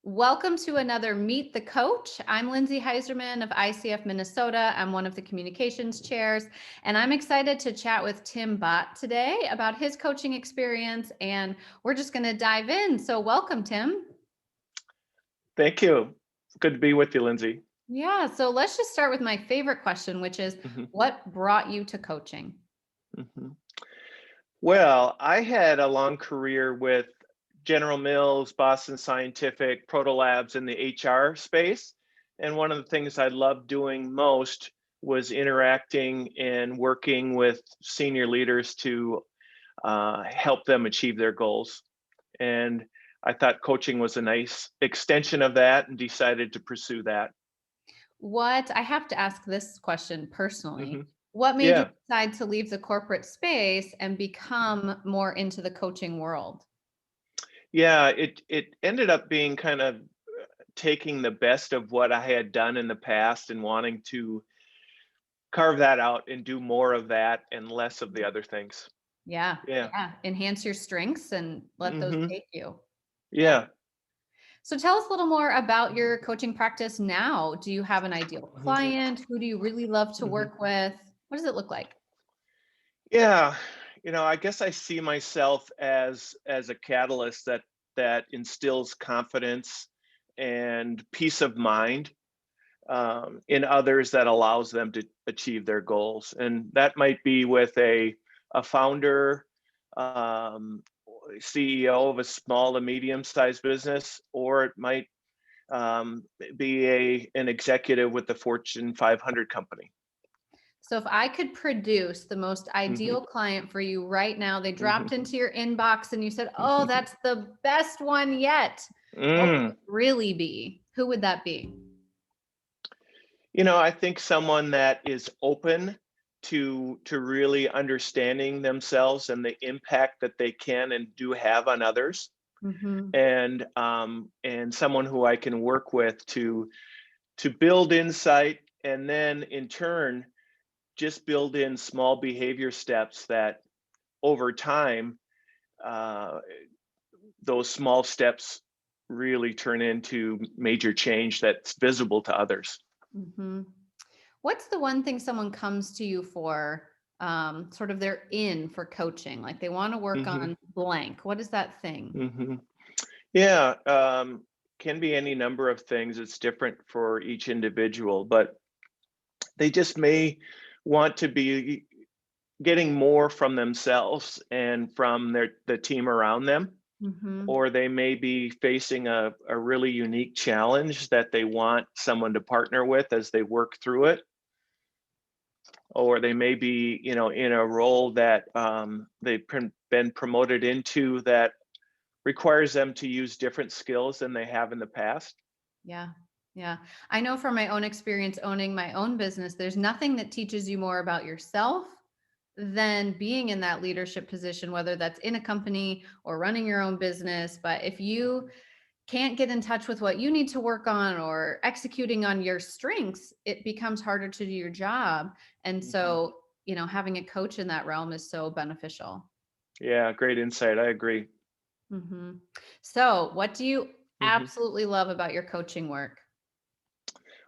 Welcome to another Meet the Coach. I'm Lindsay Heiserman of ICF Minnesota. I'm one of the communications chairs, and I'm excited to chat with Tim Bott today about his coaching experience, and we're just going to dive in. So, welcome, Tim. Thank you. Good to be with you, Lindsay. Yeah, so let's just start with my favorite question, which is Mhm, what brought you to coaching? mhm. Well, I had a long career with General Mills, Boston Scientific, Proto Labs in the HR space. And one of the things I loved doing most was interacting and working with senior leaders to help them achieve their goals. And I thought coaching was a nice extension of that and decided to pursue that. What I have to ask this question personally. hmm What made you Yeah. decide to leave the corporate space and become more into the coaching world? Yeah, it ended up being kind of taking the best of what I had done in the past and wanting to carve that out and do more of that and less of the other things. Yeah, Yeah. yeah, enhance your strengths and let those Mhm. take you. Yeah. Yeah. So tell us a little more about your coaching practice now. Do you have an ideal Mhm. client? Who do you really love to Mhm. work with? What does it look like? Yeah. I guess I see myself as a catalyst that instills confidence and peace of mind in others that allows them to achieve their goals. And that might be with a founder, CEO of a small to medium sized business, or it might be an executive with the Fortune 500 company. So if I could produce the most hmm ideal client for you right now, they dropped hmm into your inbox and you said, "Oh, that's the best one yet." What would mm. it really be? Who would that be? I think someone that is open to really understanding themselves and the impact that they can and do have on others, Mhm. and someone who I can work with to build insight, and then in turn just build in small behavior steps that over time, uh, those small steps really turn into major change that's visible to others. Mhm. What's the one thing someone comes to you for, sort of they're in for coaching, like they wanna work hmm on blank. What is that thing? hmm Yeah, can be any number of things. It's different for each individual, but they just may want to be getting more from themselves and from the team around them, Mhm. or they may be facing a really unique challenge that they want someone to partner with as they work through it, or they may be in a role that been promoted into that requires them to use different skills than they have in the past. Yeah. Yeah. I know from my own experience owning my own business, there's nothing that teaches you more about yourself than being in that leadership position, whether that's in a company or running your own business. But if you can't get in touch with what you need to work on or executing on your strengths, it becomes harder to do your job. And Mhm. so, having a coach in that realm is so beneficial. Yeah, great insight. I agree. hmm So, what do you Mhm. absolutely love about your coaching work?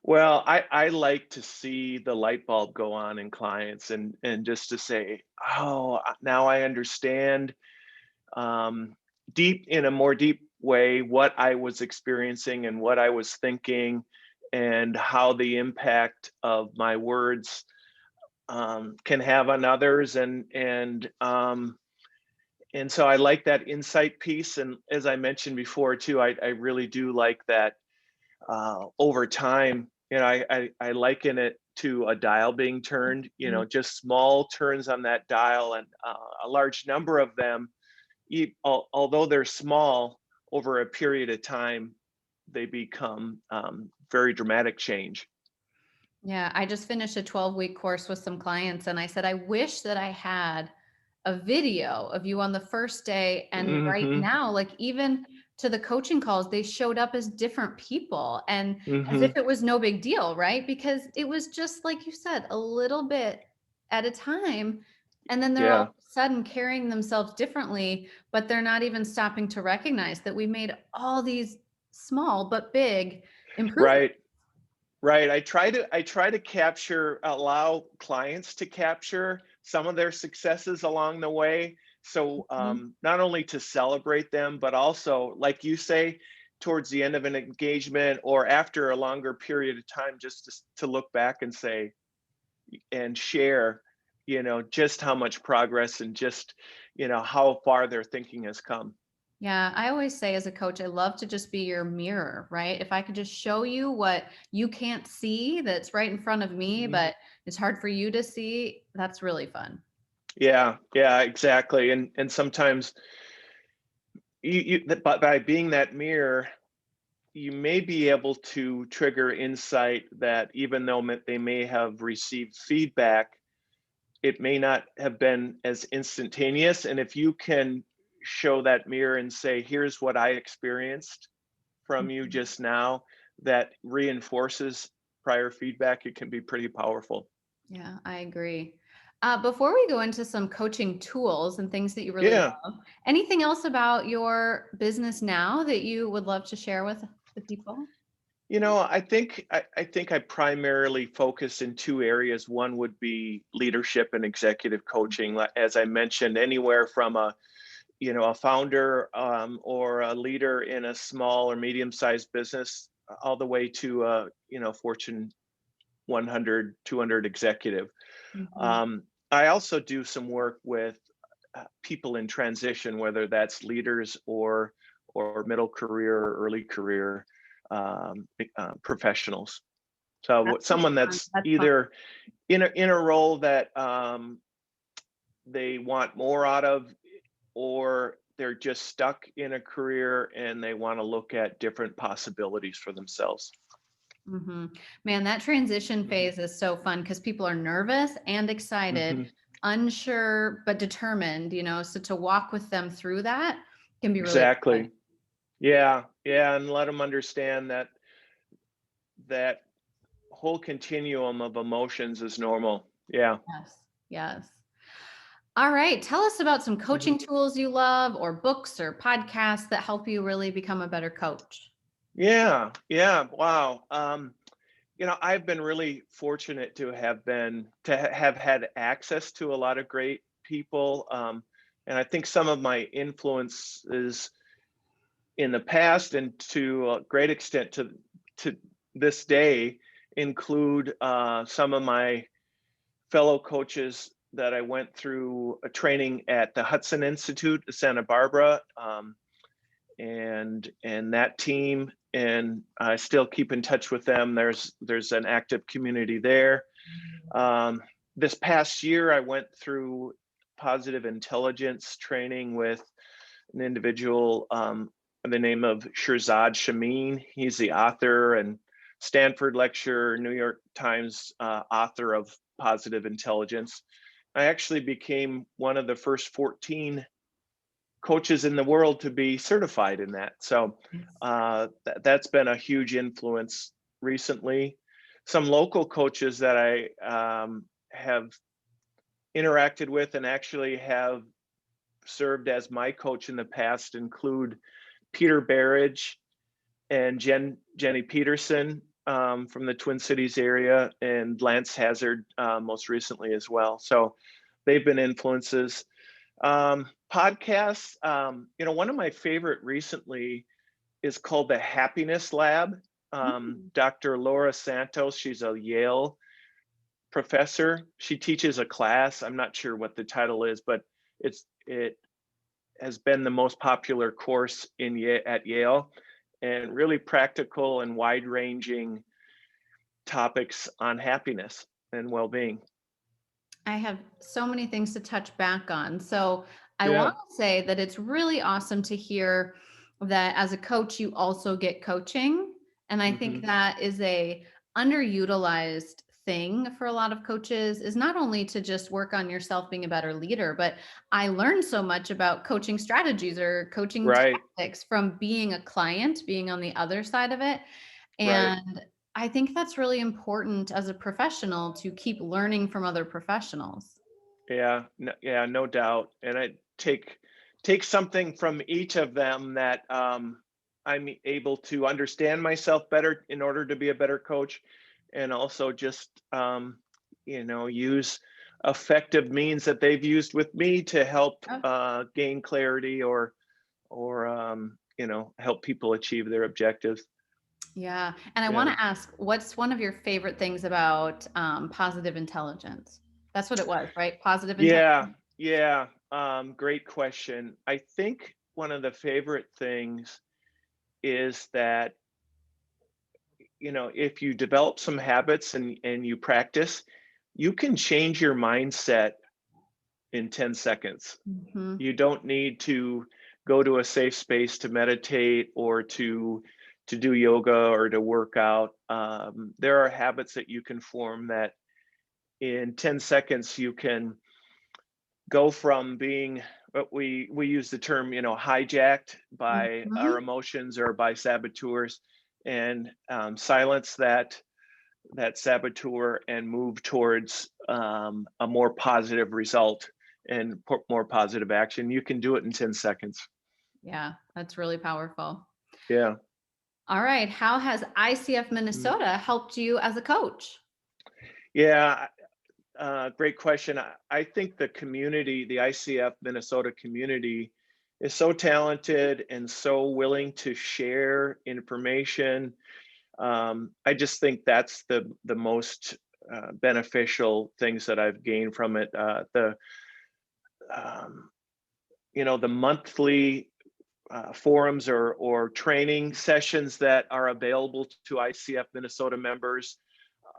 Well, I like to see the light bulb go on in clients and just to say, oh, now I understand, um, deep in a more deep way what I was experiencing and what I was thinking, and how the impact of my words can have on others, and so I like that insight piece. And as I mentioned before too, I really do like that over time. I liken it to a dial being turned, Mhm. just small turns on that dial, and a large number of them, although they're small, over a period of time, they become very dramatic change. Yeah, I just finished a 12-week course with some clients and I said, I wish that I had a video of you on the first day. And right hmm now, like even to the coaching calls, they showed up as different people and as if hmm it was no big deal, right? Because it was just like you said, a little bit at a time. And then they're all of Yeah. a sudden carrying themselves differently, but they're not even stopping to recognize that we made all these small but big improvement. Right. Right. I try to capture, allow clients to capture some of their successes along the way. So Mhm. not only to celebrate them, but also, like you say, towards the end of an engagement or after a longer period of time, just to look back and say and share, just how much progress and just, how far their thinking has come. Yeah, I always say as a coach, I love to just be your mirror, right? If I could just show you what you can't see that's right in front of me, Mhm. but it's hard for you to see, that's really fun. Yeah, yeah, exactly. And sometimes but by being that mirror, you may be able to trigger insight that even though they may have received feedback, it may not have been as instantaneous. And if you can show that mirror and say, here's what I experienced from you Mhm. just now, that reinforces prior feedback, it can be pretty powerful. Yeah, I agree. Before we go into some coaching tools and things that you really Yeah. love, anything else about your business now that you would love to share with the people? I think I primarily focus in two areas. One would be leadership and executive coaching. As I mentioned, anywhere from a founder or a leader in a small or medium-sized business, all the way to Fortune 100, 200 executive. Mhm. I also do some work with people in transition, whether that's leaders or middle career or early career professionals. So That's really someone fun. that's That's fun. either in a role that they want more out of, or they're just stuck in a career and they want to look at different possibilities for themselves. Man, that transition Hmm. phase is so fun because people are nervous and excited, Hmm. unsure but determined, so to walk with them through that can be really exciting. Exactly. Yeah, yeah, and let them understand that whole continuum of emotions is normal. Yeah. Yes. Yes. All right. Tell us about some Mhm. coaching tools you love or books or podcasts that help you really become a better coach. Yeah, yeah. Wow. I've been really fortunate to have had access to a lot of great people, and I think some of my influences in the past and to a great extent to this day include some of my fellow coaches that I went through a training at the Hudson Institute of Santa Barbara, and that team, and I still keep in touch with them. There's an active community there. Um, this past year, I went through positive intelligence training with an individual by the name of Shirzad Shamin. He's the author and Stanford lecturer, New York Times author of Positive Intelligence. I actually became one of the first 14 coaches in the world to be certified in that. So Yes. that's been a huge influence recently. Some local coaches that I have interacted with and actually have served as my coach in the past include Peter Barrage and Jenny Peterson from the Twin Cities area, and Lance Hazard most recently as well. So they've been influences. Podcasts, one of my favorite recently is called the Happiness Lab. Mm. Dr. Laura Santos, she's a Yale professor. She teaches a class. I'm not sure what the title is, but it has been the most popular course at Yale, and really practical and wide-ranging topics on happiness and well-being. I have so many things to touch back on. So I Yeah. want to say that it's really awesome to hear that as a coach, you also get coaching. And I think Hmm. that is a underutilized thing for a lot of coaches is not only to just work on yourself being a better leader, but I learned so much about coaching strategies or coaching Right. tactics from being a client, being on the other side of it. Right. And I think that's really important as a professional to keep learning from other professionals. Yeah. No, yeah. No doubt. And I take something from each of them that I'm able to understand myself better in order to be a better coach, and also just use effective means that they've used with me to help Oh, gain clarity or help people achieve their objectives. yeah. And I want Yeah. to ask, what's one of your favorite things about positive intelligence? That's what it was, right? Positive Yeah, intelligence. yeah. Great question. I think one of the favorite things is that, if you develop some habits and you practice, you can change your mindset in 10 seconds. Hmm. You don't need to go to a safe space to meditate or to do yoga or to work out. There are habits that you can form that in 10 seconds you can go from being what we use the term, hijacked by our Hmm. emotions or by saboteurs, and silence that saboteur and move towards a more positive result and more positive action. You can do it in 10 seconds. Yeah, that's really powerful. Yeah. All right. How has ICF Mhm. Minnesota helped you as a coach? Yeah. Great question. I think the community, the ICF Minnesota community, is so talented and so willing to share information. I just think that's the most beneficial things that I've gained from it. Um, the monthly forums or training sessions that are available to ICF Minnesota members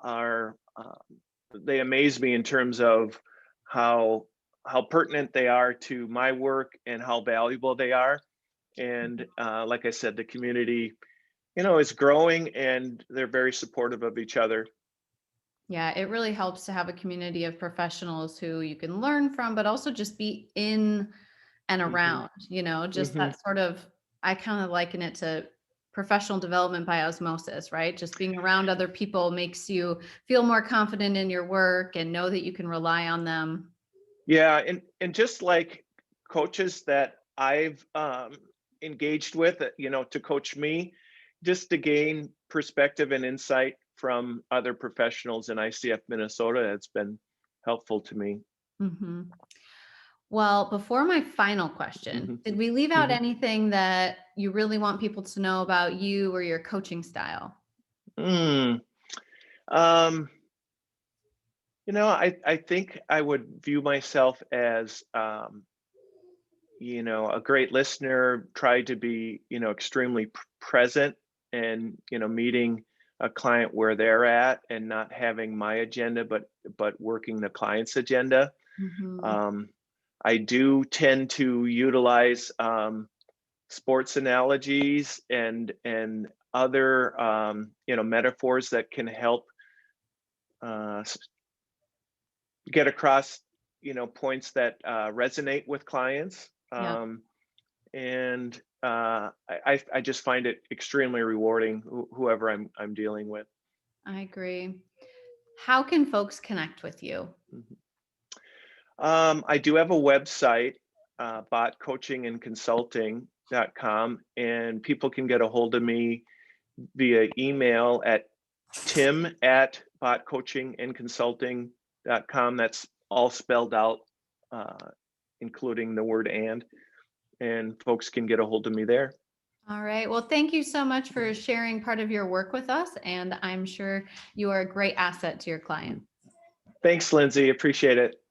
are they amaze me in terms of how how pertinent they are to my work and how valuable they are. And like I said, the community, is growing and they're very supportive of each other. Yeah, it really helps to have a community of professionals who you can learn from, but also just be in and Hmm. around, just Hmm. that sort of, I kind of liken it to professional development by osmosis, right? Just being around other people makes you feel more confident in your work and know that you can rely on them. Yeah, and just like coaches that I've engaged with, to coach me, just to gain perspective and insight from other professionals in ICF Minnesota, it's been helpful to me. Hmm. Well, before my final question, Hmm. did we leave out Hmm. anything that you really want people to know about you or your coaching style? Mm. Um, I think I would view myself as a great listener, try to be, extremely present and, meeting a client where they're at and not having my agenda, but working the client's agenda. Hmm. Um, I do tend to utilize sports analogies and other metaphors that can help uh, get across points that resonate with clients. Yeah, And I just find it extremely rewarding, whoever I'm dealing with. I agree. How can folks connect with you? Mhm. I do have a website, botcoachingandconsulting.com, and people can get a hold of me via email at tim@botcoachingandconsulting.com. That's all spelled out, uh, including the word and folks can get a hold of me there. All right. Well, thank you so much for sharing part of your work with us. And I'm sure you are a great asset to your clients. Thanks, Lindsay. Appreciate it.